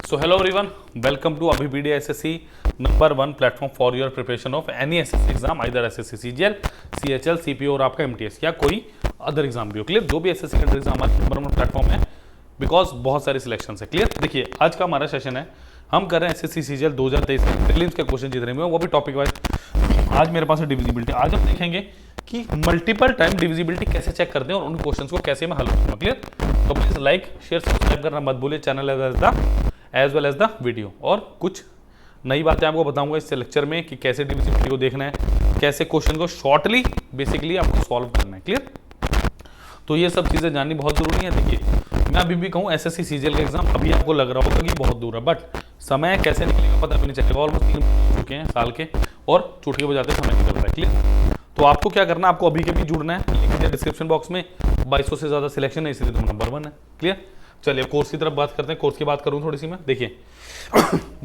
So hello everyone, welcome to Abhipedia SSC number 1 platform for your preparation of any SSC exam, either SSC CGL, CHL, CPO और आपका MTS या कोई other exam भी हो। Clear, जो भी SSC का एग्जाम हमारा नंबर 1 प्लेटफॉर्म है, बिकॉज बहुत सारे सिलेक्शन है। क्लियर, देखिए आज का हमारा सेशन है, हम कर रहे हैं SSC CGL 2023 प्रीलिम्स के क्वेश्चन जितने भी, वो भी टॉपिक वाइज। आज मेरे पास है डिविजिबिलिटी। आज हम देखेंगे कि मल्टीपल टाइम डिविजिबिलिटी कैसे चेक करते हैं और उन क्वेश्चंस को कैसे मैं हल करूंगा। क्लियर, तो प्लीज लाइक शेयर सब्सक्राइब करना मत भूलिए channel as well as the video. और कुछ नई बातें आपको बताऊंगा इस लेक्चर में कि कैसे डिविजिबिलिटी को देखना है, कैसे क्वेश्चन को शॉर्टली बेसिकली आपको सॉल्व करना है। क्लियर, तो ये सब चीज़ें जाननी बहुत जरूरी है। देखिए मैं अभी भी कहूँ SSC CGL का एग्जाम अभी आपको लग रहा होगा कि बहुत दूर है, बट समय कैसे निकलेगा पता भी नहीं चलेगा। ऑलमोस्ट 3 महीने हो चुके हैं साल के और चुटकी बजाते समय निकल रहा है। क्लियर, तो आपको क्या करना है, आपको अभी के भी जुड़ना है। लिंक है डिस्क्रिप्शन बॉक्स में। 2200 से ज़्यादा सिलेक्शन है, इसलिए तुम नंबर 1 है। क्लियर, चलिए कोर्स की तरफ बात करते हैं। कोर्स की बात करूँ थोड़ी सी मैं, देखिए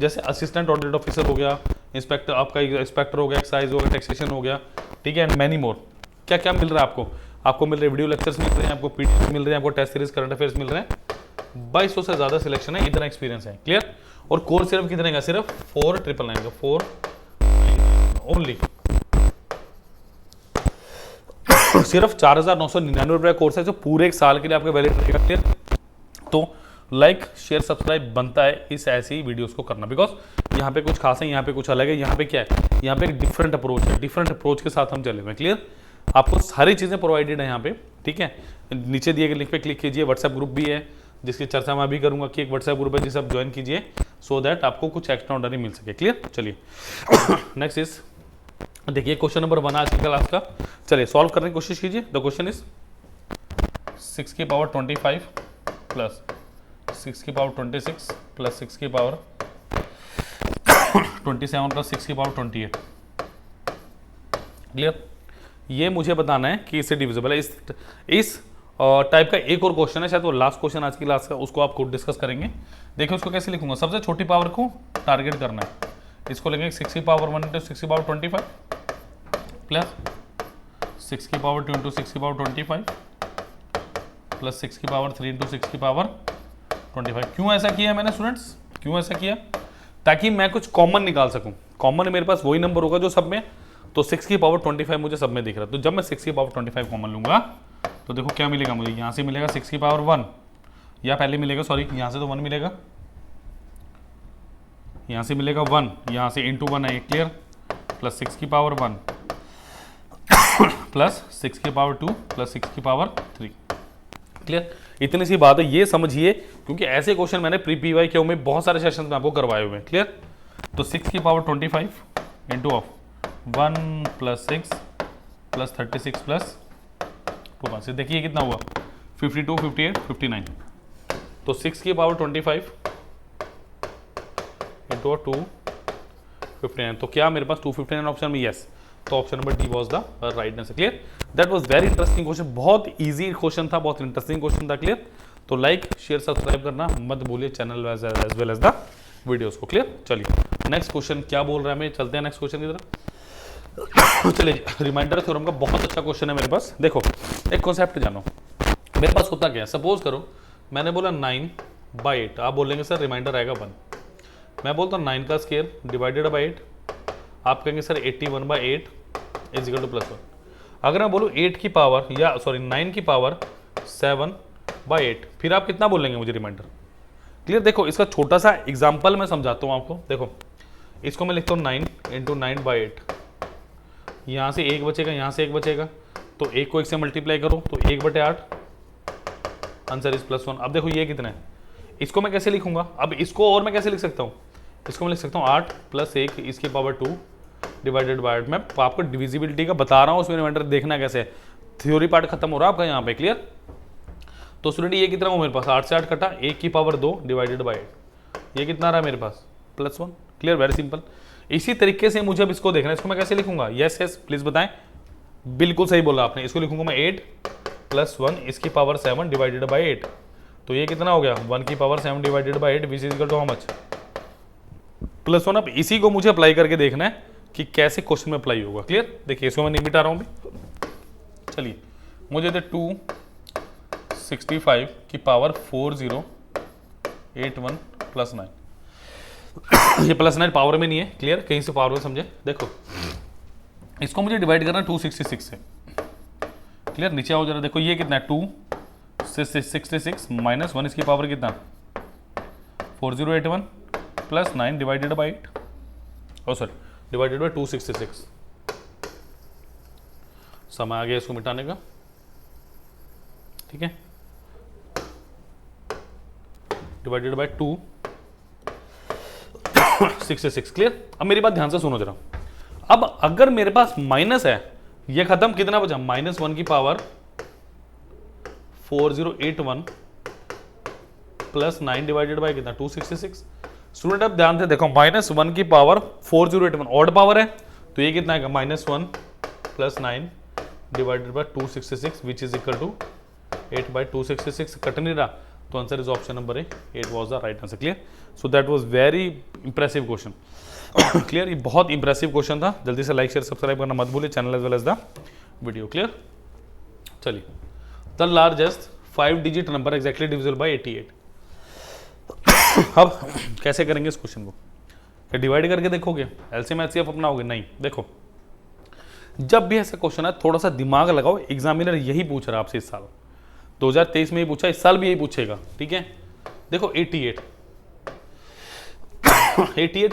जैसे असिस्टेंट ऑडिट ऑफिसर हो गया, इंस्पेक्टर आपका इंस्पेक्टर हो गया, एक्साइज हो गया, टैक्सेशन हो गया, ठीक है, एंड मैनी मोर। क्या क्या मिल रहा है आपको? आपको मिल रहे वीडियो लेक्चर्स मिल रहे हैं, आपको पीडीएफ मिल रहे हैं, आपको टेस्ट सीरीज करंट अफेयर्स मिल रहे हैं। 2200 से ज़्यादा सिलेक्शन है, इतना एक्सपीरियंस है। क्लियर, और कोर्स सिर्फ कितने का? सिर्फ 4999 का, 4 ओनली। सिर्फ 4999 रुपये का कोर्स है जो पूरे एक साल के लिए आपके वैलिड रहेगा। क्लियर, तो लाइक शेयर सब्सक्राइब बनता है इस ऐसी वीडियोस को करना, बिकॉज यहाँ पे कुछ खास है, यहाँ पे कुछ अलग है। यहाँ पे क्या है, यहाँ पे एक डिफरेंट अप्रोच है, डिफरेंट अप्रोच के साथ हम चले हुए हैं। क्लियर, आपको सारी चीज़ें प्रोवाइडेड है यहाँ पे, ठीक है। नीचे दिए गए लिंक पे क्लिक कीजिए। व्हाट्सएप ग्रुप भी है जिसकी चर्चा मैं अभी करूंगा कि एक व्हाट्सएप ग्रुप है जिसे आप ज्वाइन कीजिए, सो दैट आपको कुछ एक्स्ट्रा ऑर्डर मिल सके। क्लियर, चलिए नेक्स्ट इज, देखिए क्वेश्चन नंबर 1 आज की क्लास का। चलिए सॉल्व करने की कोशिश कीजिए। द क्वेश्चन इज 6 की पावर 25 प्लस 6 की पावर 26 प्लस 6 की पावर 27 प्लस 6 की पावर 28। क्लियर, ये मुझे बताना है कि इससे डिविजिबल है। इस टाइप का एक और क्वेश्चन है, शायद वो लास्ट क्वेश्चन आज की क्लास का, उसको आप खुद डिस्कस करेंगे। देखिए उसको कैसे लिखूंगा, सबसे छोटी पावर को टारगेट करना है। इसको लेंगे 6 की पावर 1 इंटू 6 की पावर 25 प्लस 6 की पावर 2 इंटू 6 की पावर 25 प्लस 6 की पावर 3 इंटू 6 की पावर 25। क्यों ऐसा किया मैंने स्टूडेंट्स, क्यों ऐसा किया? ताकि मैं कुछ कॉमन निकाल सकूं। कॉमन मेरे पास वही नंबर होगा जो सब में, तो 6 की पावर 25 मुझे सब में दिख रहा है। तो जब मैं 6 की पावर 25 कॉमन लूंगा तो देखो क्या मिलेगा मुझे, यहाँ से मिलेगा 6 की पावर 1, या पहले मिलेगा, सॉरी यहाँ से तो 1 मिलेगा, यहाँ से मिलेगा 1, यहाँ से इंटू 1 है। क्लियर, प्लस 6 की पावर 1 प्लस 6 की पावर 2 प्लस 6 की पावर 3। क्लियर, इतनी सी बात है, ये समझिए, क्योंकि ऐसे क्वेश्चन मैंने प्री PYQ में बहुत सारे सेशन में आपको करवाए हुए हैं। क्लियर, तो 6 की power 25 into of 1 plus 6 plus 36 plus 2। देखिए कितना हुआ, 52, 58, 59। तो 6 की पावर 25 इंटू 2 59, तो क्या मेरे पास 259 ऑप्शन में? यस, तो option number D was the right answer. Clear, that was very interesting question, बहुत इजी क्वेश्चन था, बहुत इंटरेस्टिंग क्वेश्चन था। क्लियर, तो लाइक शेयर सब्सक्राइब करना मत भूलिए channel as well as the videos को। क्लियर, चलिए नेक्स्ट क्वेश्चन क्या बोल रहा है, मैं चलते हैं नेक्स्ट क्वेश्चन की तरफ। चलिए, रिमाइंडर थ्योरम का बहुत अच्छा क्वेश्चन है मेरे पास। देखो एक कॉन्सेप्ट जानो, मेरे पास होता क्या है, सपोज करो मैंने बोला 9/8, आप बोलेंगे सर रिमाइंडर आएगा 1। मैं बोलता हूँ 9 का स्क्वायर डिवाइडेड बाई 8, आप कहेंगे सर 81/8 इज इक्वल टू +1। अगर मैं बोलूँ 8 की पावर, या सॉरी 9 की पावर 7/8, फिर आप कितना बोलेंगे मुझे रिमाइंडर? क्लियर, देखो इसका छोटा सा एग्जाम्पल मैं समझाता हूँ आपको। देखो इसको मैं लिखता हूँ 9 इंटू 9/8, यहाँ से 1 बचेगा, यहाँ से 1 बचेगा, तो 1 को 1 से मल्टीप्लाई करो तो 1/8, आंसर इज +1। अब देखो ये कितना है, इसको मैं कैसे लिखूंगा? अब इसको और मैं कैसे लिख सकता हूँ, इसको मैं लिख सकता हूँ 8 + 1 इसकी पावर 2 डिवाइडेड बाय 8। मैं आपको डिविजिबिलिटी का बता रहा हूँ, उसमें रिमाइंडर देखना कैसे है। थ्योरी पार्ट खत्म हो रहा है आपका यहाँ पे। क्लियर, तो स्टूडेंट ये कितना हो मेरे पास, 8 से 8 कटा, 1 की पावर 2 डिवाइडेड बाय 8, ये कितना रहा मेरे पास? +1। Clear, very simple. इसी तरीके से मुझे अब इसको देखना है, इसको मैं कैसे लिखूंगा? यस यस प्लीज बताएं, बिल्कुल सही बोला आपने। इसको लिखूंगा मैं 8 + 1 इसकी पावर 7 डिवाइडेड बाई 8, तो ये कितना हो गया? 1 की power 7 divided by 8 which is equal to how much? +1। अब इसी को मुझे अप्लाई करके देखना है कि कैसे क्वेश्चन में अप्लाई होगा। क्लियर, देखिए इसको मैं नहीं मिटा रहा हूँ अभी। चलिए मुझे दे 265 की पावर 4081 + 9, ये +9 पावर में नहीं है, क्लियर, कहीं से पावर में समझे। देखो इसको मुझे डिवाइड करना 266 से, क्लियर, नीचे आओ जरा, देखो ये कितना है 266 माइनस 1, इसकी पावर कितना 4081 plus 9 divided by 8, oh sorry divided by 266। समय आ गया इसको मिटाने का, ठीक है, डिवाइडेड बाई 266, क्लियर। अब मेरी बात ध्यान से सुनो जरा, अब अगर मेरे पास माइनस है, ये खत्म, कितना बचा -1 की पावर 4081 प्लस 9 डिवाइडेड बाई कितना 266। स्टूडेंट अब ध्यान से देखो, -1 की पावर 4081 ऑड पावर है, तो ये कितना है -1 plus 9 divided by 266 which is equal to 8/266। Cut नहीं रहा, तो answer is option number A, 8 was the right answer, clear. So that was very impressive question, clear, ये बहुत इंप्रेसिव क्वेश्चन था। जल्दी से लाइक शेयर सब्सक्राइब करना मत भूलिए, channel as well as the video, clear. चलिए, the largest 5 digit number exactly divisible by 88। अब कैसे करेंगे इस क्वेश्चन को, क्या डिवाइड करके देखोगे, एलसीएम एचसीएफ अपनाओगे? नहीं। देखो जब भी ऐसा क्वेश्चन है थोड़ा सा दिमाग लगाओ, एग्जामिनर यही पूछ रहा है आपसे, इस साल 2023 में ही पूछा, इस साल भी यही पूछेगा, ठीक है। देखो 88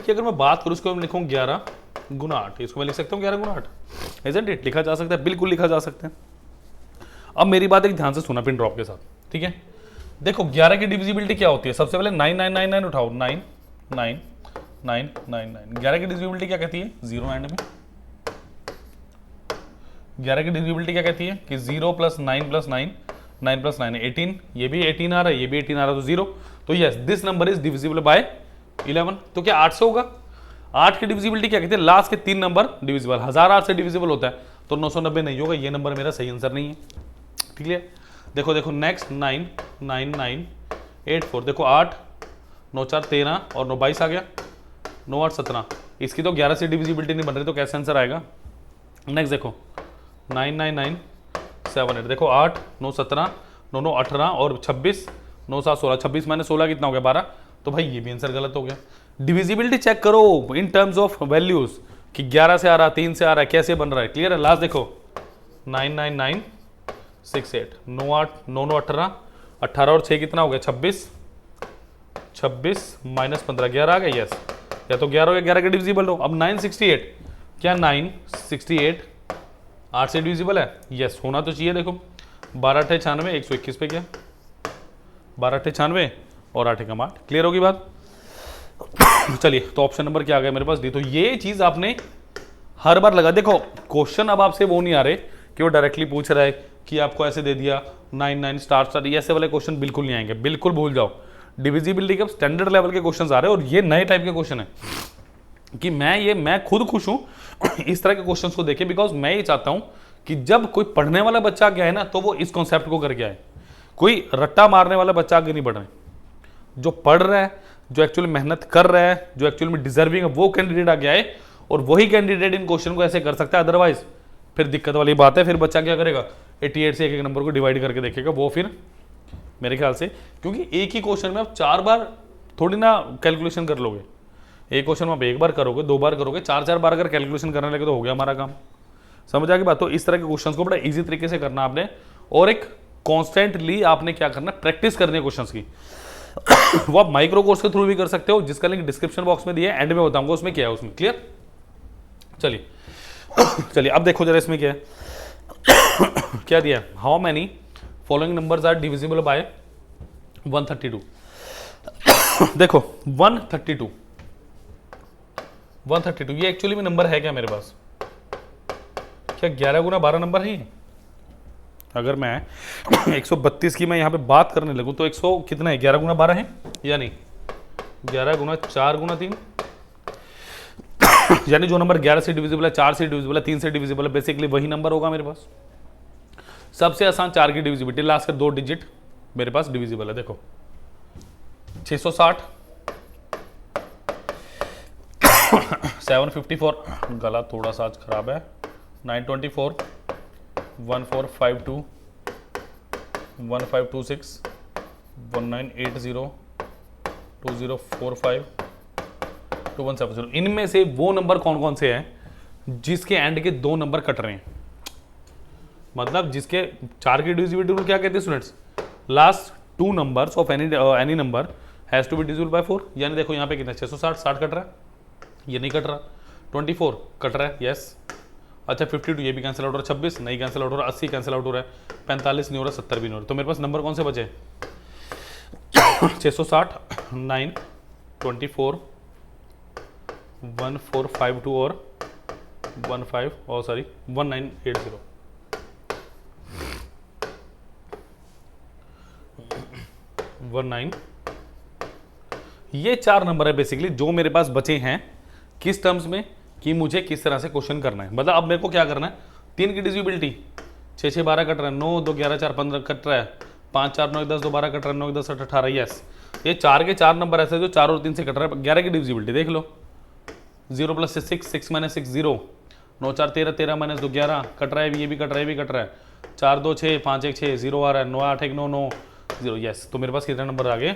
की अगर मैं बात करूं, इसको मैं लिखूं 11 गुना 8, इसको मैं लिख सकता हूं 11 गुना 8, इजंट इट, लिखा जा सकता है, बिल्कुल लिखा जा सकता है। अब मेरी बात एक ध्यान से सुना पिन ड्रॉप के साथ, ठीक है। देखो 11 की डिविजिबिलिटी क्या होती है, सबसे पहले 9999 उठाओ, 99999, 11 की डिविजिबिलिटी क्या कहती है 0 एंड में। 11 की डिविजिबिलिटी क्या कहती है कि 0 + 9 + 9 9 + 9 18, ये भी 18 आ रहा है, ये भी 18 आ रहा है, तो 0। तो yes this number is divisible by 11। तो क्या 8 से होगा? 8 की डिविजिबिलिटी क्या कहते हैं, लास्ट के 3 नंबर डिविजिबल, 1008 से डिविजिबल होता है, तो 990 नहीं होगा, ये नंबर मेरा सही आंसर नहीं है, ठीक है। देखो देखो नेक्स्ट 99984, देखो 8 9 4 13 और 9 22 आ गया, 9 8 17, इसकी तो 11 से डिविजिबिलिटी नहीं बन रही, तो कैसे आंसर आएगा। नेक्स्ट देखो 99978, देखो 8 9 17 9 9 18 और 26 9 7 16, 26 - 16 कितना हो गया 12, तो भाई ये भी आंसर गलत हो गया। डिविजिबिलिटी चेक करो इन टर्म्स ऑफ वैल्यूज कि 11 से आ रहा, 3 से आ रहा है, कैसे बन रहा है, क्लियर है। लास्ट देखो 99968, 9 8 9 9 18 18 और 6 कितना हो गया 26 26 - 15 11 आ गया, यस, या तो 11 या 11 के डिविजिबल हो। अब 968, क्या 968 8 से डिविजिबल है, यस होना तो चाहिए। देखो 12 8 96 121 पे गया, 12 8 96 और 8 कम 8, क्लियर होगी बात। चलिए, तो ऑप्शन नंबर क्या आ गया मेरे पास डी। तो ये चीज आपने हर बार लगा, देखो क्वेश्चन अब आपसे वो नहीं आ रहे कि वो डायरेक्टली पूछ रहा है कि आपको ऐसे दे दिया 99 स्टार, ये ऐसे वाले क्वेश्चन बिल्कुल नहीं आएंगे, बिल्कुल भूल जाओ। डिविजिबिलिटी के स्टैंडर्ड लेवल के क्वेश्चन आ रहे हैं, और ये नए टाइप के क्वेश्चन है कि मैं खुद खुश हूं इस तरह के क्वेश्चंस को देखे, बिकॉज मैं ये चाहता हूं कि जब कोई पढ़ने वाला बच्चा आगे आए ना, तो वो इस कॉन्सेप्ट को करके आए, कोई रट्टा मारने वाला बच्चा आगे नहीं बढ़ रहा है। जो पढ़ रहा है, जो एक्चुअली मेहनत कर रहा है, जो एक्चुअली में डिजर्विंग है, वो कैंडिडेट आगे आए, और वही कैंडिडेट इन क्वेश्चन को ऐसे कर सकता है। अदरवाइज फिर दिक्कत वाली बात है, फिर बच्चा क्या करेगा 88 से एक नंबर को डिवाइड करके देखेगा, वो फिर मेरे ख्याल से, क्योंकि एक ही क्वेश्चन में आप 4 बार थोड़ी ना कैलकुलेशन कर लोगे, एक क्वेश्चन में आप 1 बार करोगे, 2 बार करोगे, 4 बार अगर कैलकुलेशन करने लगे तो हो गया हमारा काम, समझ आ गई बात। तो इस तरह के क्वेश्चंस को बड़ा इजी तरीके से करना आपने, और एक कॉन्स्टेंटली आपने क्या करना, प्रैक्टिस करनी है क्वेश्चंस की। वो आप माइक्रो कोर्स के थ्रू भी कर सकते हो, जिसका लिंक डिस्क्रिप्शन बॉक्स में दिया है, एंड में बताऊंगा उसमें क्या है उसमें, क्लियर। चलिए चलिए, अब देखो जरा इसमें क्या है, क्या दिया है, how many following numbers are divisible by 132। देखो 132 ये एक्चुअली में नंबर है क्या मेरे पास, क्या 11 गुना 12 नंबर है ये? अगर मैं 132 की मैं यहाँ पे बात करने लगूँ तो 100 कितना है, 11 गुना 12 है या नहीं, 11 गुना 4 गुना 3, यानी जो नंबर 11 से डिविजिबल है, 4 से डिविजिबल है, 3 से डिविजिबल है, बेसिकली वही नंबर होगा मेरे पास। सबसे आसान 4 की डिविजिबिलिटी, लास्ट के 2 डिजिट मेरे पास डिविजिबल है। देखो 660 754, गला थोड़ा सा आज खराब है, 924 1452 1526 1980 2045 5170। इनमें से वो नंबर कौन कौन से हैं जिसके एंड के 2 नंबर कट रहे हैं, मतलब जिसके 4 की डिविजिबिलिटी रूल क्या कहते हैं students, last 2 numbers of any number has to be divisible by 4। यानी देखो यहाँ पे कितना 660, 60 कट रहा है, ये नहीं कट रहा, 24 कट रहा है, यस। अच्छा 52 ये भी कैंसिल आउट हो रहा है, 26 नहीं कैंसिल आउट हो रहा, 80 कैंसिल आउट हो रहा है, 45 नहीं हो रहा, 70 भी नहीं हो रहा। तो मेरे पास नंबर कौन से बचे 660, 9, 24, 1452 और 15 और सॉरी 1980। ये 4 नंबर है बेसिकली जो मेरे पास बचे हैं, किस टर्म्स में कि मुझे किस तरह से क्वेश्चन करना है। मतलब अब मेरे को क्या करना है, 3 की डिविजिबिलिटी 6 6 12 कट रहा है, 9 2 11 4 15 कट रहा है, 5 4 9 10 2 12 कट रहा है, 9 10 8 18 यस। ये 4 के 4 नंबर ऐसे जो 4 और 3 से कट रहा है। 11 की डिविजिबिलिटी देख लो, 0 + 6 6 - 6 0, 9 4 13 13 - 2 11 कट रहा है, ये भी कट रहा है, ये भी कट रहा है, 4 2 6 5 1 6 0 आ रहा है, 9 8 1 9 9 0 यस। तो मेरे पास कितने नंबर आ गए,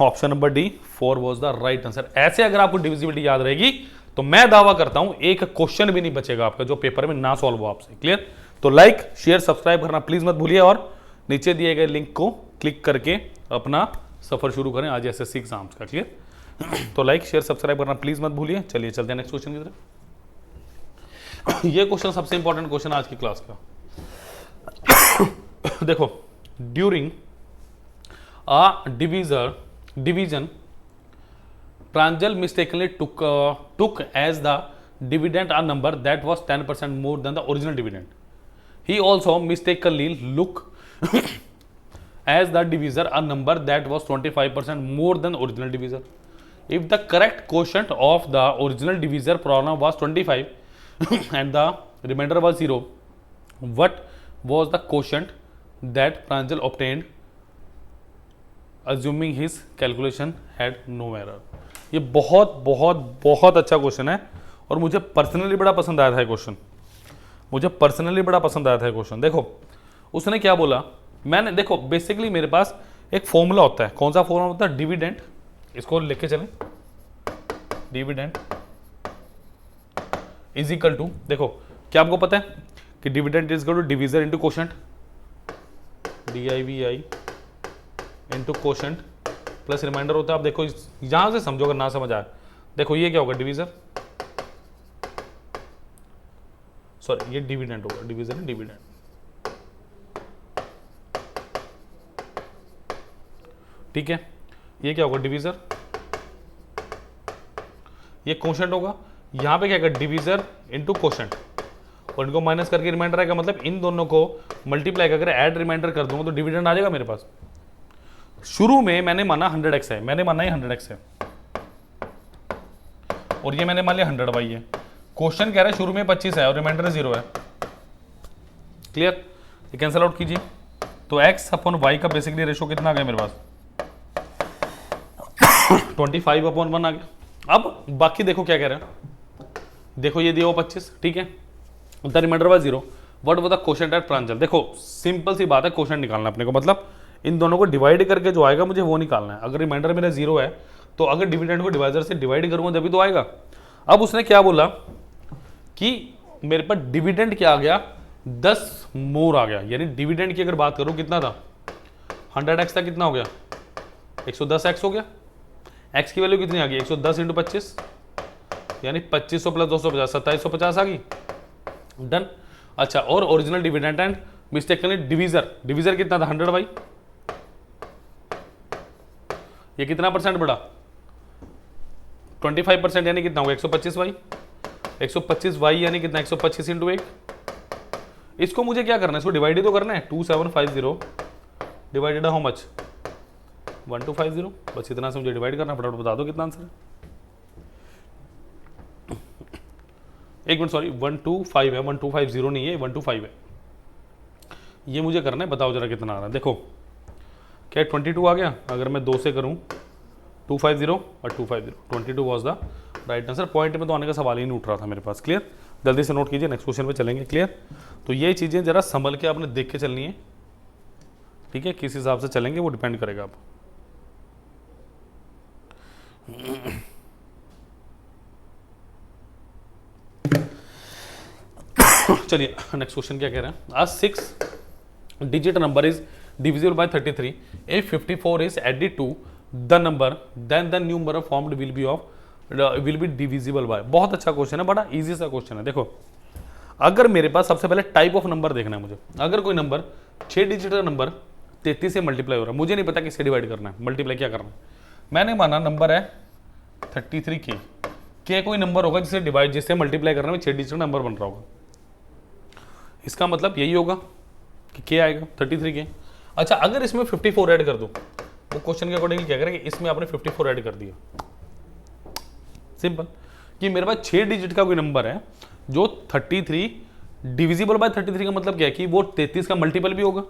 option number D 4 was the right answer. ऐसे अगर आपको डिविजिबिलिटी याद रहेगी तो मैं दावा करता हूं एक क्वेश्चन भी नहीं बचेगा आपका जो पेपर में ना सॉल्व हो आपसे। क्लियर? तो लाइक शेयर सब्सक्राइब करना प्लीज मत भूलिए और नीचे दिए गए लिंक को क्लिक करके अपना सफर शुरू करें आज एसएससी एग्जाम्स का। क्लियर? तो लाइक शेयर सब्सक्राइब करना प्लीज मत भूलिए। चलिए चलते हैं नेक्स्ट क्वेश्चन की तरफ। ये क्वेश्चन सबसे इंपॉर्टेंट क्वेश्चन आज की क्लास का। देखो, during a division, Pranjal mistakenly took as the dividend a number that was 10% more than the original dividend. He also mistakenly look as the divisor a number that was 25% more than original divisor. If the correct quotient of the original divisor problem was 25 and the remainder was 0, what was the quotient that Pranjal obtained assuming his calculation had no error? ये बहुत बहुत बहुत अच्छा question है और मुझे personally बड़ा पसंद आया था ये क्वेश्चन, मुझे पर्सनली बड़ा पसंद आया था ये क्वेश्चन। देखो उसने क्या बोला, मैंने देखो बेसिकली मेरे पास एक फॉर्मूला होता है। कौन सा फॉर्मूला होता है? डिविडेंड। इसको लिख के चलें, डिविडेंड इज इक्वल टू, देखो क्या आपको पता है कि dividend is equal to divisor into quotient, DIVI into quotient plus remainder होता है। आप देखो यहां से समझो अगर ना समझ आए, देखो ये क्या होगा, डिविजर, सॉरी ये डिविडेंड होगा, डिविजर है डिविडेंड, ठीक है। ये क्या होगा, डिविजर, ये क्वोशंट होगा। यहां पे क्या होगा, डिविजर इंटू क्वोशंट और इनको माइनस करके रिमाइंडर आएगा। मतलब इन दोनों को मल्टीप्लाई करके ऐड रिमाइंडर कर दूंगा तो डिविडेंड आ जाएगा मेरे पास। शुरू में मैंने माना 100x है, मैंने माना ये 100x है और ये मैंने मान लिया 100y है। क्वेश्चन कह रहा है शुरू में 25 है और रिमाइंडर 0 है। क्लियर? ये कैंसिल आउट कीजिए तो x अपॉन y का बेसिकली रेशो कितना आ गया मेरे पास, 25/1 आ गया। अब बाकी देखो क्या कह रहे हैं, देखो ये दिया 25, ठीक है, the remainder was 0, what was the quotient at Pranjal. देखो सिंपल सी बात है, क्वोशंट निकालना अपने को, मतलब इन दोनों को डिवाइड करके जो आएगा मुझे वो निकालना है। अगर रिमाइंडर मेरा 0 है तो अगर डिविडेंड को डिवाइजर से डिवाइड करूंगा तभी तो आएगा। अब उसने क्या बोला कि मेरे पास डिविडेंड क्या आ गया, 10 मोर आ गया। यानी डिविडेंड की अगर बात करूं कितना था, 100x था, कितना हो गया, 110x हो गया। x की वैल्यू कितनी आ गई, 110 × 25 यानी 2500 + 250 2750 आ गई। डन। अच्छा, और original dividend and mistakenly divisor, divisor कितना था 100y, ये कितना परसेंट बढ़ा, 25% यानी कितना होगा 125y, 125y यानी कितना 125 × 1। इसको मुझे क्या करना है, इसको डिवाइड ही तो करना है। 2750 डिवाइडेड हाउ मच, 1250। बस इतना से मुझे डिवाइड करना, फटाफट बता दो कितना आंसर है। एक मिनट, सॉरी 125 है, 1250 नहीं है, 125 है। ये मुझे करना है, बताओ जरा कितना आ रहा है। देखो क्या 22 आ गया, अगर मैं 2 से करूं 250 और 250, 22 was the right answer. Point में तो आने का सवाल ही नहीं उठ रहा था मेरे पास। क्लियर? जल्दी से नोट कीजिए, नेक्स्ट क्वेश्चन पे चलेंगे। क्लियर? तो ये चीज़ें जरा संभल के आपने देख के चलनी है, ठीक है, किस हिसाब से चलेंगे वो डिपेंड करेगा आप। चलिए नेक्स्ट क्वेश्चन क्या कह रहे हैं, आज 6 digit number is divisible by 33, if 54 is added to the number then the number formed will be divisible by। बहुत अच्छा क्वेश्चन है, बड़ा इजी सा क्वेश्चन है। देखो अगर मेरे पास सबसे पहले टाइप ऑफ नंबर देखना है मुझे, अगर कोई नंबर 6 डिजिट का नंबर 33 से मल्टीप्लाई हो रहा है, मुझे नहीं पता किससे डिवाइड करना है, मल्टीप्लाई क्या करना है। मैंने माना नंबर है 33 के कोई नंबर होगा जिसे डिवाइड जिससे मल्टीप्लाई करने में 6 डिजिट का नंबर बन रहा होगा, इसका मतलब यही होगा कि के आएगा 33 के। अच्छा अगर इसमें 54 ऐड कर दूं, वो क्वेश्चन के अकॉर्डिंग क्या करें कि इसमें आपने 54 ऐड कर दिया, सिंपल, कि मेरे पास 6 डिजिट का कोई नंबर है जो 33 डिविजिबल बाय 33 का मतलब क्या है कि वो 33 का मल्टीपल भी होगा।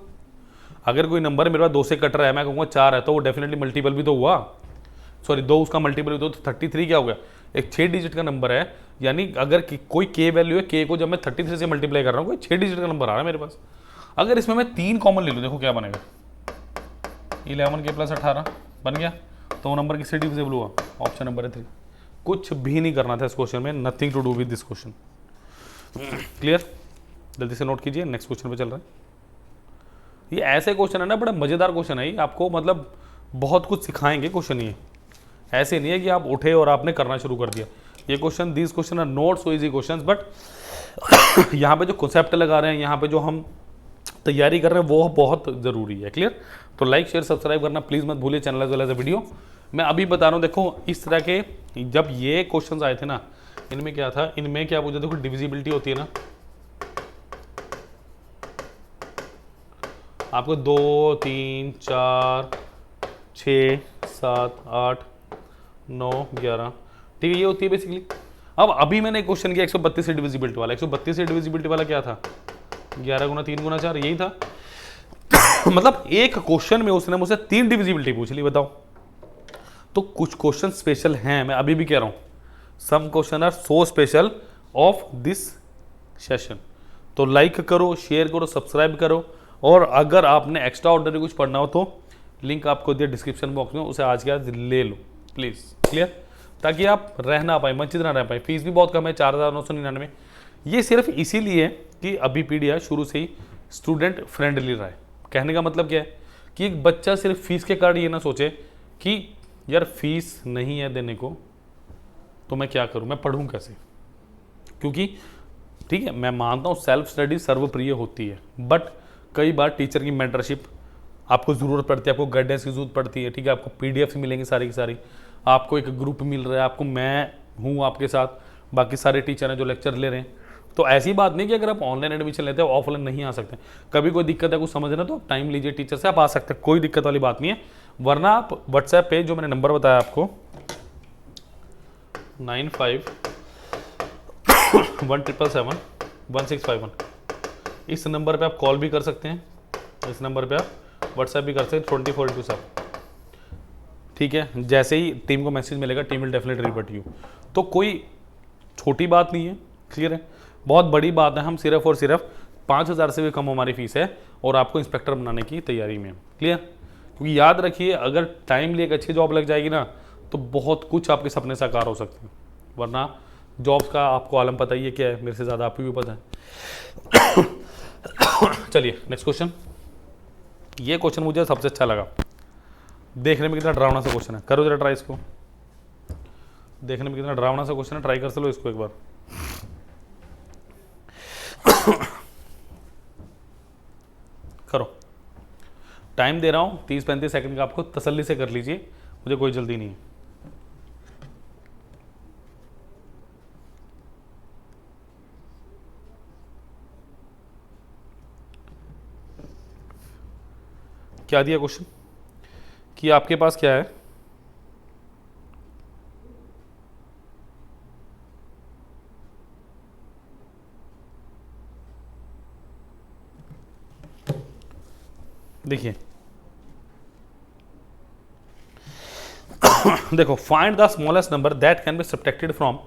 अगर कोई नंबर मेरे पास 2 से कट रहा है, मैं कहूँगा 4 है, तो वो डेफिनेटली मल्टीपल भी तो हुआ, सॉरी 2 उसका मल्टीपल भी तो 33 क्या हो गया, एक 6 डिजिट का नंबर है, यानी अगर कोई के वैल्यू है, के को जब मैं 33 से मल्टीप्लाई कर रहा हूँ, कोई 6 डिजिट का नंबर आ रहा है मेरे पास। अगर इसमें मैं 3 कॉमन ले लूँ, देखो क्या बनेगा, 11 के प्लस 18 बन गया, तो वो नंबर किससे डिविजिबल हुआ, ऑप्शन नंबर है 3। कुछ भी नहीं करना था इस क्वेश्चन में, nothing to do with this question. Clear, जल्दी से नोट कीजिए, नेक्स्ट क्वेश्चन पे चल रहा है। ये ऐसे क्वेश्चन है ना, बड़ा मजेदार क्वेश्चन है ये, आपको मतलब बहुत कुछ सिखाएंगे क्वेश्चन। ये ऐसे नहीं है कि आप उठे और आपने करना शुरू कर दिया। ये question, these questions are not so easy question, but यहाँ पे जो कॉन्सेप्ट लगा रहे हैं, यहाँ पे जो हम तैयारी कर रहे हैं, वो बहुत ज़रूरी है। क्लियर, तो लाइक शेयर सब्सक्राइब करना प्लीज़ मत भूलिए, channel as well as a video. मैं अभी बता रहा हूँ, देखो इस तरह के जब ये क्वेश्चंस आए थे ना, इनमें क्या था, इनमें क्या पूछा, देखो डिविजिबिलिटी होती है ना, आपको 2 3 4 6 7 8 9 11, ठीक है, ये होती है बेसिकली। अब अभी मैंने क्वेश्चन किया 132 से डिविजिबिलिटी वाला, 132 से डिविजिबिलिटी वाला क्या था, 11 गुना 3 गुना 4, यही था। मतलब एक क्वेश्चन में उसने मुझसे 3 डिविजिबिलिटी पूछ ली, बताओ। तो कुछ क्वेश्चन स्पेशल हैं, मैं अभी भी कह रहा हूं, some questions are so special of this session. तो लाइक करो, शेयर करो, सब्सक्राइब करो, और अगर आपने एक्स्ट्रा ऑर्डनरी कुछ पढ़ना हो तो लिंक आपको दिया डिस्क्रिप्शन बॉक्स में, उसे आज के आज ले लो प्लीज़। क्लियर, ताकि आप रह ना पाए, वंचित ना रह पाए। फीस भी बहुत कम है, 4999। ये सिर्फ इसीलिए कि अभी पीडिया शुरू से ही स्टूडेंट फ्रेंडली रहा है। कहने का मतलब क्या है कि एक बच्चा सिर्फ फीस के कारण ये ना सोचे कि यार फीस नहीं है देने को, तो मैं क्या करूं, मैं पढ़ूं कैसे। क्योंकि ठीक है, मैं मानता हूं सेल्फ स्टडी सर्वप्रिय होती है, बट कई बार टीचर की मेंटरशिप आपको ज़रूरत पड़ती है, आपको गाइडेंस की जरूरत पड़ती है। ठीक है, आपको पीडीएफ मिलेंगी सारी की सारी, आपको एक ग्रुप मिल रहा है, आपको मैं हूँ आपके साथ, बाकी सारे टीचर हैं जो लेक्चर ले रहे हैं। तो ऐसी बात नहीं कि अगर आप ऑनलाइन एडमिशन लेते हो ऑफलाइन नहीं आ सकते। कभी कोई दिक्कत है, कुछ समझना तो टाइम लीजिए, टीचर से आप आ सकते हैं, कोई दिक्कत वाली बात नहीं है। वरना आप व्हाट्सएप पे जो मैंने नंबर बताया आपको 9517771651, इस नंबर पे आप कॉल भी कर सकते हैं, इस नंबर पे आप व्हाट्सएप भी कर सकते हैं 24/7। ठीक है, जैसे ही टीम को मैसेज मिलेगा, team will definitely revert you. तो कोई छोटी बात नहीं है, क्लियर है, बहुत बड़ी बात है। हम सिर्फ और सिर्फ 5000 से भी कम हमारी फीस है और आपको इंस्पेक्टर बनाने की तैयारी में। क्लियर, क्योंकि याद रखिए अगर टाइम लिए एक अच्छी जॉब लग जाएगी ना, तो बहुत कुछ आपके सपने साकार हो सकते हैं। वरना जॉब्स का आपको आलम पता ही है क्या है, मेरे से ज़्यादा आपको भी पता है। चलिए नेक्स्ट क्वेश्चन। ये क्वेश्चन मुझे सबसे अच्छा लगा, देखने में कितना डरावना सा क्वेश्चन है। करो जरा ट्राई इसको, देखने में कितना डरावना सा क्वेश्चन है, ट्राई कर चलो इसको एक बार। करो, टाइम दे रहा हूं 30-35 सेकंड का, आपको तसल्ली से कर लीजिए, मुझे कोई जल्दी नहीं है। क्या दिया क्वेश्चन कि आपके पास क्या है, देखिए देखो, find the smallest number that can be subtracted from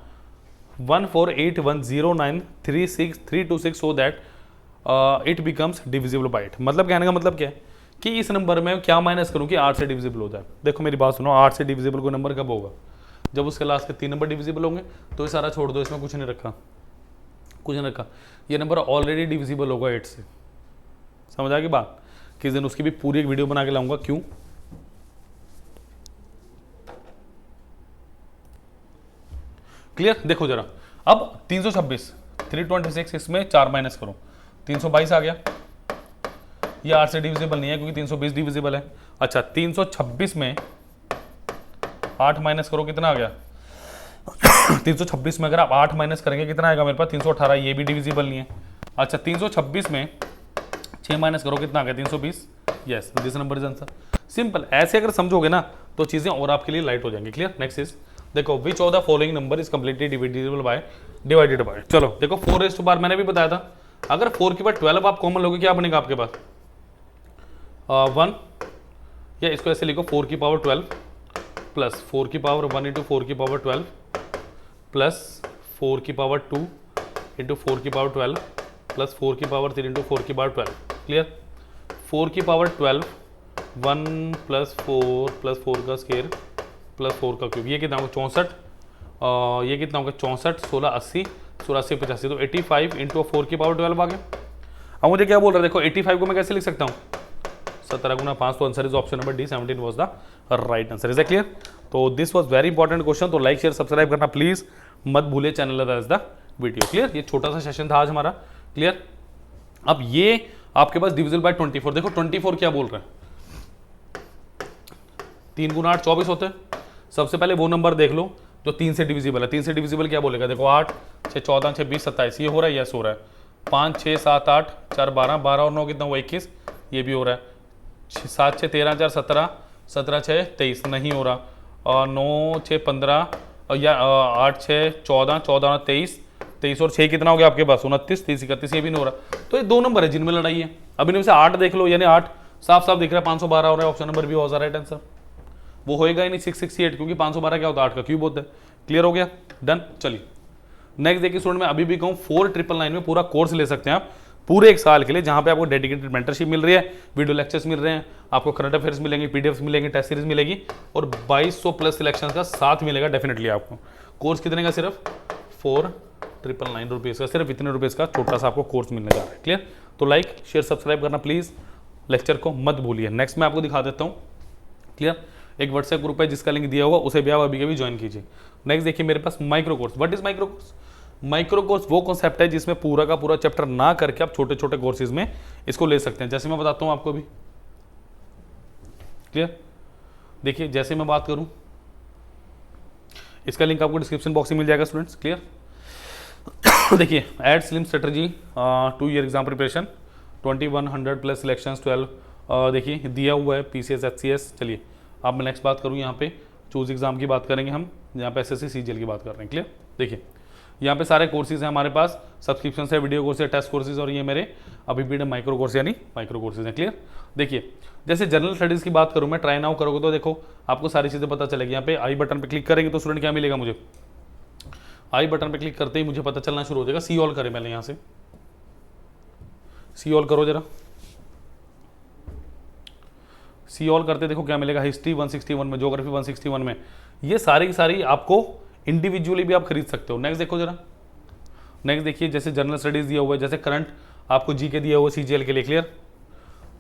14810936326 so that it becomes divisible by it. मतलब कहने का मतलब क्या है कि इस नंबर में क्या माइनस करूं कि 8 से डिविजिबल हो जाए। देखो मेरी बात सुनो, 8 से डिविजिबल कोई नंबर कब होगा, जब उसके लास्ट के 3 नंबर डिविजिबल होंगे। तो ये सारा छोड़ दो, इसमें कुछ नहीं रखा, कुछ नहीं रखा, ये नंबर ऑलरेडी डिविजिबल होगा 8 से। समझ आ गई बात? किस दिन उसकी भी पूरी एक वीडियो बना के लाऊंगा, क्यों। क्लियर? देखो जरा, अब 326 326 इसमें 4 माइनस करो, 322 आ गया। ये 8 से डिविजिबल नहीं है क्योंकि 320 डिविजिबल है। अच्छा, 326 में 8 माइनस करो, कितना आ गया 326 में अगर आप 8 माइनस करेंगे कितना आएगा मेरे पास 318, ये भी डिविजिबल नहीं है। अच्छा, 326 में 6 माइनस करो, कितना आ गया 320। Yes, this number is answer. Simple, ऐसे अगर समझोगे ना तो चीजें और आपके लिए लाइट हो जाएंगी। क्लियर? नेक्स्ट इज, देखो which of the following number is completely divisible by divided by. चलो देखो 4 मैंने भी बताया था, अगर 4 के बाद 12 आप कॉमन लोगे क्या बनेगा आपके पास 1, या इसको ऐसे लिखो 4 की पावर 12 प्लस 4 की पावर 1 इंटू 4 की पावर 12 प्लस 4 की पावर 2 इंटू 4 की पावर 12 प्लस 4 की पावर 3 इंटू 4 की पावर 12। क्लियर? 4 की पावर 12 1 प्लस 4 का स्केयर प्लस 4 का क्यूब, ये कितना होगा 64, ये कितना होगा 64, 16 80, 16 80 85, तो 85 इंटू 4 की पावर 12 आ गया। अब मुझे क्या बोल रहा है, देखो 85 को मैं कैसे लिख सकता हूँ 17 गुना 5, तो answer is option number D, 17 was the right answer. Is that clear? तो this was very important question, तो लाइक शेयर सब्सक्राइब करना प्लीज मत भूलिए, channel that's the video. Clear? ये छोटा सा सेशन था आज हमारा। क्लियर? अब ये आपके पास डिविजिबल बाय 24, देखो 24 क्या बोल रहे हैं, 3 गुना 8 24 होते हैं। सबसे पहले वो नंबर देख लो जो 3 से डिविजिबल है। 3 से डिविजिबल क्या बोलेगा, देखो 8 6 14 6 20 27, ये हो रहा है, यस हो रहा है। 5 6 7 8 4 12, 12 और 9 कितना हुआ 21, ये भी हो रहा है। 7 6 13 4 17, 17 6 23 नहीं हो रहा, और 9 6 15 या 8 6 14, 14 23, 23 और 6 कितना हो गया आपके पास 29, 30 31, ये भी नहीं हो रहा। तो ये 2 नंबर है जिनमें लड़ाई है। अब इनमें से 8 देख लो, यानी 8 साफ साफ दिख रहा है, 512 हो रहा है, option number B was the right answer. वो होएगा ही नहीं 668, क्योंकि 512 क्या होता है 8 का क्यूब होता है। क्लियर हो गया? डन। चलिए नेक्स्ट देखिए स्टूडेंट, मैं अभी भी कहूँ 4999 में पूरा कोर्स ले सकते हैं आप पूरे 1 साल के लिए, जहां पे आपको डेडिकेटेड मेंटरशिप मिल रही है, वीडियो लेक्चर्स मिल रहे हैं, आपको करंट अफेयर्स मिलेंगे, पीडीएफ्स मिलेंगे, टेस्ट सीरीज मिलेगी, और 2200 प्लस सिलेक्शन का साथ मिलेगा डेफिनेटली आपको। कोर्स कितने का, सिर्फ 4999 रुपीज़ का, सिर्फ इतने रुपीज़ का छोटा सा आपको कोर्स मिलने जा रहा है। क्लियर? तो लाइक शेयर सब्सक्राइब करना प्लीज़, लेक्चर को मत भूलिए। नेक्स्ट मैं आपको दिखा देता हूँ। क्लियर? एक व्हाट्सएप ग्रुप है जिसका लिंक दिया होगा, उसे भी आप अभी के भी ज्वाइन कीजिए। नेक्स्ट देखिए मेरे पास micro course. What is micro course? Micro course वो कॉन्सेप्ट है जिसमें पूरा का पूरा चैप्टर ना करके आप छोटे छोटे कोर्सेज में इसको ले सकते हैं। जैसे मैं बताता हूं आपको भी। क्लियर? देखिए जैसे मैं बात करूं, इसका लिंक आपको डिस्क्रिप्शन बॉक्स में मिल जाएगा स्टूडेंट्स। क्लियर? देखिए एड स्लिम strategy 2 year exam preparation 2100 plus selections 12 देखिए दिया हुआ है, पीसीएस एचसीएस। चलिए अब मैं नेक्स्ट बात करूं, यहाँ पे चूज एग्जाम की बात करेंगे हम, यहाँ पे एसएससी सीजीएल की बात कर रहे हैं। क्लियर? देखिए यहाँ पे सारे कोर्सेज हैं हमारे पास, सब्सक्रिप्शन है, वीडियो कोर्स है, टेस्ट कोर्सेज, और ये मेरे अभी भी माइक्रो कोर्स यानी माइक्रो कोर्सेज हैं। क्लियर? देखिए जैसे जनरल स्टडीज़ की बात करूँ मैं, ट्राई नाउ करोगे तो देखो आपको सारी चीज़ें पता चलेगी। यहाँ पे आई बटन पे क्लिक करेंगे तो स्टूडेंट क्या मिलेगा मुझे, आई बटन पे क्लिक करते ही मुझे पता चलना शुरू हो जाएगा। सी ऑल करें पहले, यहाँ से सी ऑल करो जरा, सी ऑल करते देखो क्या मिलेगा, हिस्ट्री 161 में, ज्योग्राफी 161 में, ये सारी की सारी आपको इंडिविजुअली भी आप खरीद सकते हो। नेक्स्ट देखो जरा, नेक्स्ट देखिए जैसे जनरल स्टडीज दिया हुआ है, जैसे करंट आपको जीके दिया हुआ है सीजीएल के लिए। क्लियर?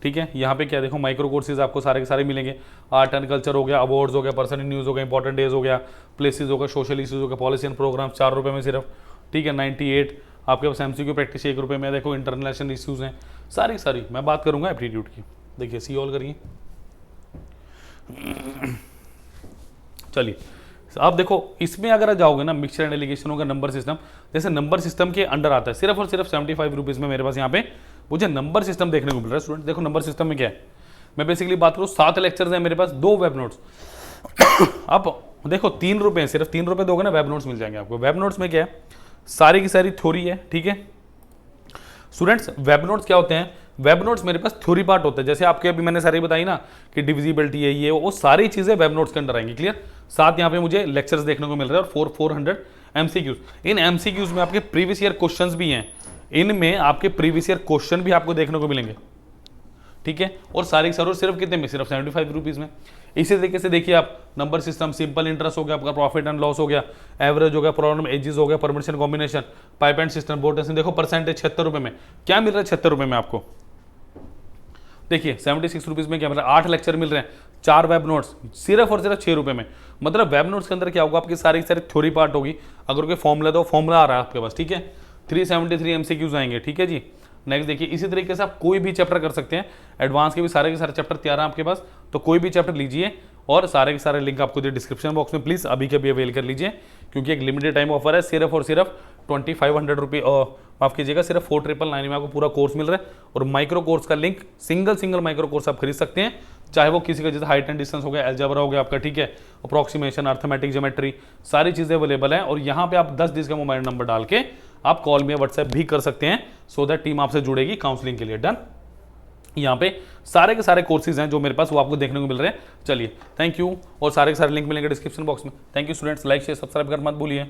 ठीक है? यहाँ पे क्या देखो माइक्रो कोर्सेज आपको सारे के सारे मिलेंगे। आर्ट एंड कल्चर हो गया, अवार्ड्स हो गया, पर्सन इन न्यूज़ हो गया, इंपॉर्टेंट डेज हो गया, प्लेसेस हो गया, सोशल इश्यूज हो गया, पॉलिसी एंड प्रोग्राम 4 रुपये में सिर्फ। ठीक है? 98 आपके पास एमसीक्यू प्रैक्टिस 1 रुपये में। देखो इंटरनेशनल इश्यूज हैं सारी सारी, मैं बात करूँगा एप्टीट्यूड की। देखिए सी ऑल करिए। चलिए आप देखो इसमें अगर जाओगे ना, मिक्सचर एंड एलिगेशन होगा, नंबर सिस्टम, जैसे नंबर सिस्टम के अंडर आता है सिर्फ और सिर्फ 75 रुपीज़ में मेरे पास यहाँ पे मुझे नंबर सिस्टम देखने को मिल रहा है। स्टूडेंट देखो नंबर सिस्टम में क्या है, मैं बेसिकली बात करूँ 7 लेक्चर्स हैं मेरे पास, 2 वेब नोट्स। अब देखो 3 रुपये, सिर्फ 3 रुपये दोगे ना वेब नोट्स मिल जाएंगे आपको। वेब नोट्स में क्या है, सारी की सारी थ्योरी है। ठीक है स्टूडेंट्स, वेब नोट्स क्या होते हैं, वेब नोट्स मेरे पास थ्योरी पार्ट होता है, जैसे आपके अभी मैंने सारी बताई ना कि डिविजिबिलिटी है, ये वो सारी चीजें वेब नोट्स के अंदर आएंगी। क्लियर? साथ यहाँ पे मुझे लेक्चर्स देखने को मिल रहे हैं और 400 एमसीक्यूज। इन एमसीक्यूज में आपके प्रीवियस ईयर क्वेश्चंस भी हैं, इनमें आपके प्रीवियस ईयर क्वेश्चन भी आपको देखने को मिलेंगे। ठीक है? और सारे सर सिर्फ कितने में, सिर्फ 75 रुपीज़ में। इसी तरीके से देखिए आप नंबर सिस्टम, सिंपल इंटरेस्ट हो गया, आपका प्रॉफिट एंड लॉस हो गया, एवरेज हो गया, प्रॉब्लम एजेस हो गया, permission combination, pipe and system, board testing. देखो परसेंटेज 76 रुपये में क्या मिल रहा है, 76 रुपये में आपको देखिए 76 रुपीज़ में क्या मिल रहा है, 8 लेक्चर मिल रहे हैं, 4 वेब नोट्स सिर्फ और सिर्फ 6 रुपये में। मतलब वेब नोट्स के अंदर क्या होगा, आपकी सारी की सारी थ्योरी पार्ट होगी, अगर कोई फॉर्मूला तो फॉर्मूला आ रहा है आपके पास, ठीक है। 373 MCQs आएंगे, ठीक है जी। नेक्स्ट देखिए इसी तरीके से आप कोई भी चैप्टर कर सकते हैं, एडवांस के भी सारे चैप्टर तैयार हैं आपके पास, तो कोई भी चैप्टर लीजिए और सारे के सारे लिंक आपको डिस्क्रिप्शन बॉक्स में प्लीज़ अभी के अभी अवेल कर लीजिए, क्योंकि एक लिमिटेड टाइम ऑफर है, सिर्फ और सिर्फ 2500 रुपये माफ कीजिएगा, सिर्फ 4999 में आपको पूरा कोर्स मिल रहा है। और माइक्रो कोर्स का लिंक, सिंगल माइक्रो कोर्स आप खरीद सकते हैं, चाहे वो किसी का जैसे हाइट एंड डिस्टेंस हो गया, अलजेब्रा हो गया आपका, ठीक है, अप्रोक्सीमेशन, अर्थमेटिक, ज्योमेट्री, सारी चीज़ें अवेलेबल हैं। और यहाँ पे आप 10 डिजिट का मोबाइल नंबर डाल के आप कॉल में व्हाट्सएप भी कर सकते हैं, सो दैट टीम आपसे जुड़ेगी काउंसलिंग के लिए। डन। यहाँ पे सारे के सारे कोर्सेज हैं जो मेरे पास, वो आपको देखने को मिल रहे हैं। चलिए थैंक यू, और सारे के सारे लिंक मिलेंगे डिस्क्रिप्शन बॉक्स में। Thank you students, like share subscribe कर मत भूलिए।